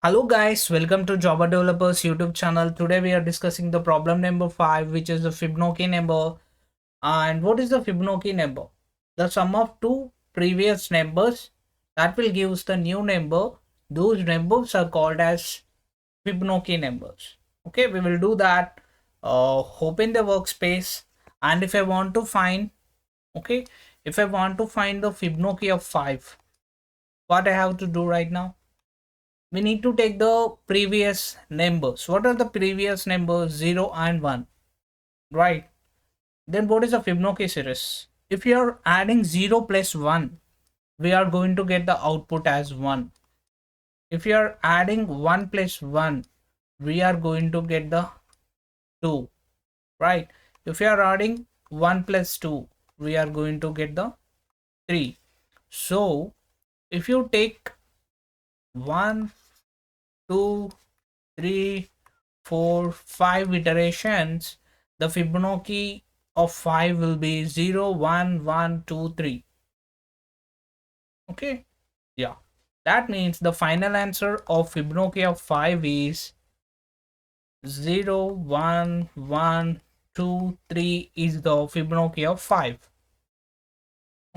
Hello guys, welcome to Java Developers YouTube channel. Today we are discussing the problem number 5, which is the Fibonacci number. And what is the Fibonacci number? The sum of two previous numbers that will give us the new number. Those numbers are called as Fibonacci numbers. Okay, we will do that. Open the workspace, and if I want to find, okay, if I want to find the Fibonacci of 5, what I have to do right now? We need to take the previous numbers. What are the previous numbers? 0 and 1, right? Then what is the Fibonacci series? If you are adding 0 plus 1, we are going to get the output as 1. If you are adding 1 plus 1, we are going to get the 2, right? If you are adding 1 plus 2, we are going to get the 3. So if you take 1, 2, 3, 4, 5 iterations, the Fibonacci of 5 will be 0, 1, 1, 2, 3. Okay, yeah. That means the final answer of Fibonacci of 5 is 0, 1, 1, 2, 3 is the Fibonacci of 5.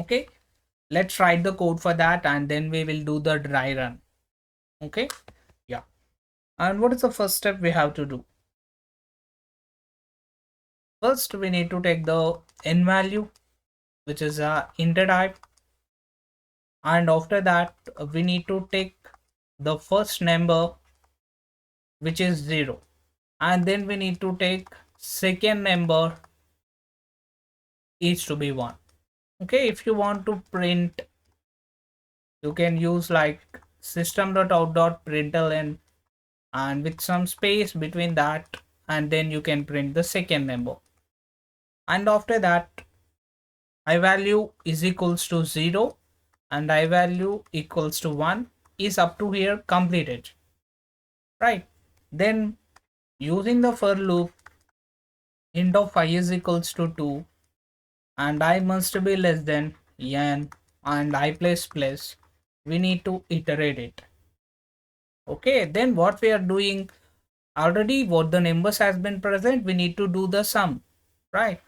Okay, let's write the code for that and then we will do the dry run. Okay, yeah. And what is the first step we have to do? First, we need to take the n value, which is a integer type, and after that we need to take the first number, which is 0, and then we need to take second number is to be 1. Okay, if you want to print, you can use like system.out.println and with some space between that, and then you can print the second number, and after that I value is equals to 0 and I value equals to 1 is up to here completed, right? Then using the for loop, int of I is equals to 2 and I must be less than n and I plus plus, we need to iterate it. Okay, then what we are doing, already what the numbers has been present, we need to do the sum, right?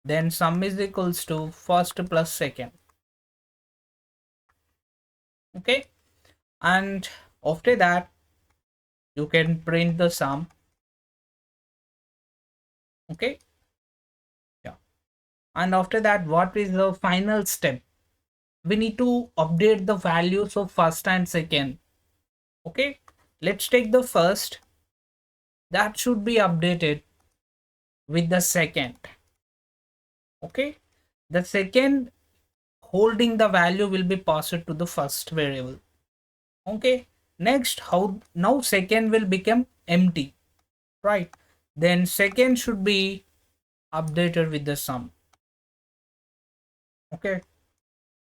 Then sum is equals to first plus second. Okay, and after that you can print the sum. Okay, yeah. And after that, what is the final step? We need to update the values of first and second. Okay, let's take the first, that should be updated with the second. Okay, the second holding the value will be passed to the first variable. Okay, next, how now second will become empty, right? Then second should be updated with the sum. Okay,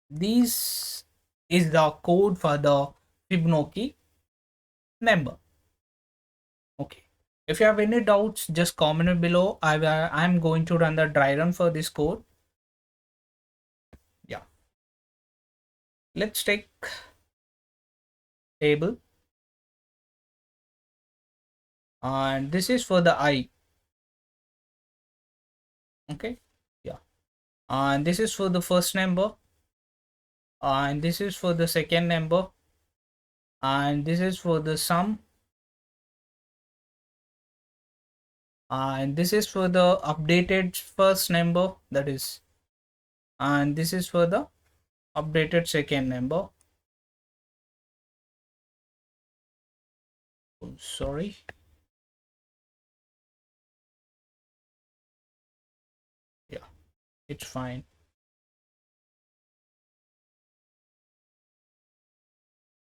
this is the code for the Fibonacci number. Okay, if you have any doubts, just comment below. I'm going to run the dry run for this code. Yeah, let's take table, and this is for the I. Okay, yeah, and this is for the first number, and this is for the second number, and this is for the sum, and this is for the updated first number, that is, and this is for the updated second number. Oh, sorry. Yeah, it's fine.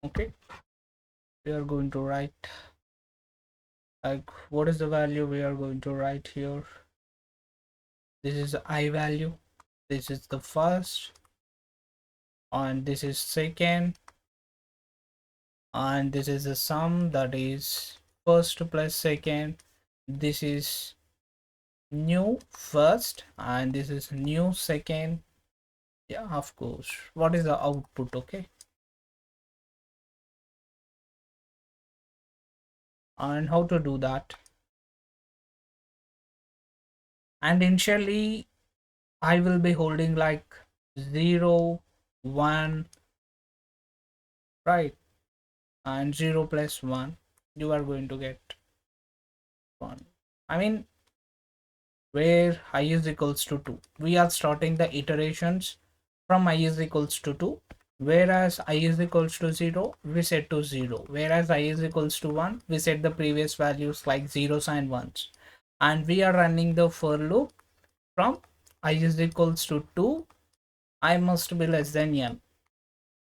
Okay, we are going to write like what is the value we are going to write here. This is I value, this is the first, and this is second, and this is the sum, that is first plus second. This is new first and this is new second. Yeah, of course. What is the output? Okay, and how to do that. And initially I will be holding like 0 1, right, and 0 plus 1, you are going to get 1. I mean, where I is equals to 2, we are starting the iterations from I is equals to 2, whereas I is equals to 0 we set to 0, whereas I is equals to 1 we set the previous values like zeros and ones, and we are running the for loop from I is equals to 2, I must be less than n,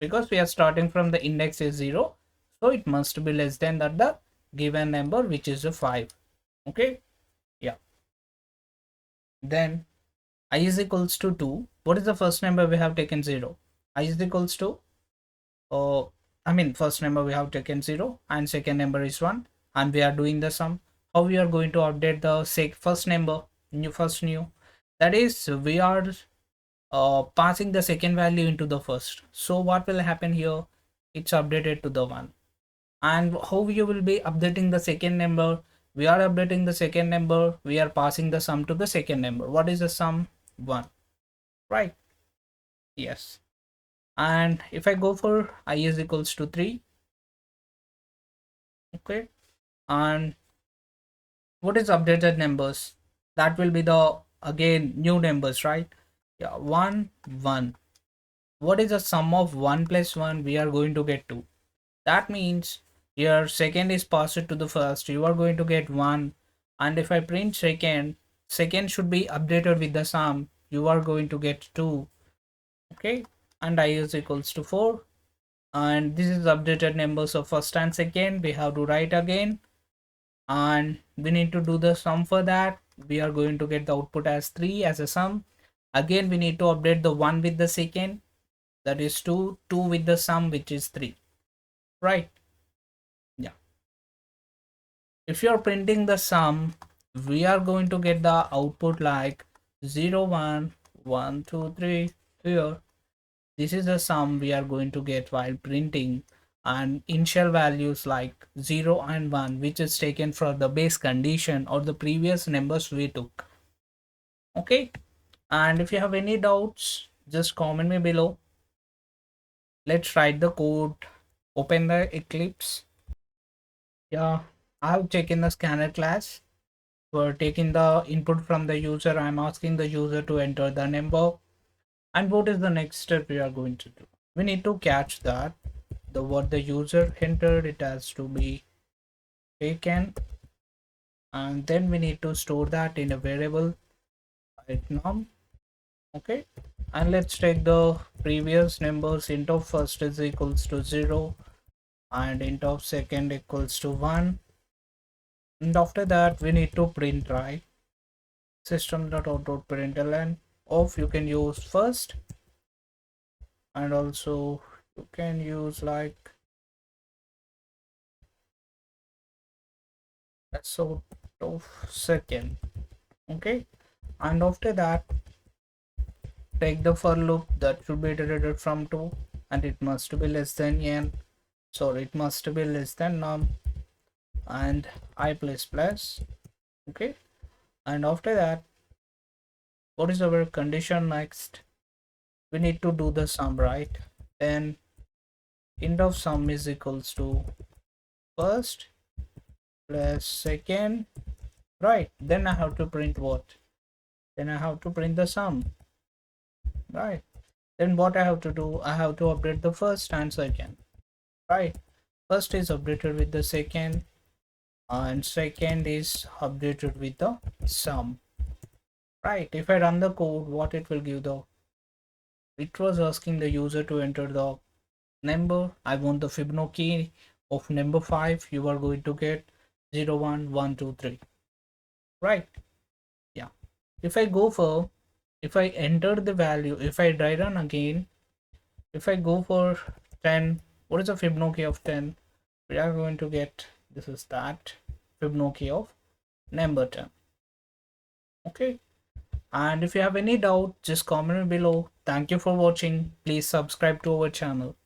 because we are starting from the index is 0, so it must be less than that the given number, which is a 5. Okay, yeah. Then I is equals to 2, what is the first number we have taken? 0. I is equals to, I mean, first number we have taken 0 and second number is 1, and we are doing the sum. How we are going to update the first number, new, that is we are passing the second value into the first. So what will happen here? It's updated to the 1. And how you will be updating the second number? We are updating the second number, we are passing the sum to the second number. What is the sum? 1, right? Yes. And if I go for I is equals to 3, okay, and what is updated numbers? That will be the again new numbers, right? Yeah, 1 1. What is the sum of 1 plus 1? We are going to get 2. That means your second is passed to the first, you are going to get 1. And if I print second, second should be updated with the sum, you are going to get 2. Okay, and I is equals to 4, and this is updated numbers of first and second. We have to write again, and we need to do the sum. For that we are going to get the output as 3 as a sum. Again we need to update the 1 with the second, that is 2, 2 with the sum, which is 3, right? Yeah. If you are printing the sum, we are going to get the output like 0 1 1 2 3 here. This is the sum we are going to get while printing, and initial values like 0 and 1, which is taken from the base condition or the previous numbers we took. Okay, and if you have any doubts, just comment me below. Let's write the code. Open the Eclipse. Yeah, I have taken the scanner class. For taking the input from the user, I'm asking the user to enter the number. And what is the next step we are going to do? We need to catch that the what the user entered, it has to be taken, and then we need to store that in a variable right now. Okay, and let's take the previous numbers. Int of first is equals to 0 and int of second equals to 1, and after that we need to print, right? System.out.println of, you can use first, and also you can use like a sort of second. Okay, and after that take the for loop that should be iterated from 2, and it must be less than n, so it must be less than num and I plus plus. Okay, and after that what is our condition next? We need to do the sum, right? Then int of sum is equals to first plus second, right? Then I have to print what? Then I have to print the sum, right? Then what I have to do? I have to update the first and second, right? First is updated with the second, and second is updated with the sum, right? If I run the code, what it will give? The it was asking the user to enter the number. I want the Fibonacci of number 5. You are going to get 0 1 1 2 3, right? Yeah. If I go for, if I enter the value, if I dry run again, if I go for 10, what is the Fibonacci of 10? We are going to get, this is that Fibonacci of number 10. Okay, and if you have any doubt, just comment below. Thank you for watching. Please subscribe to our channel.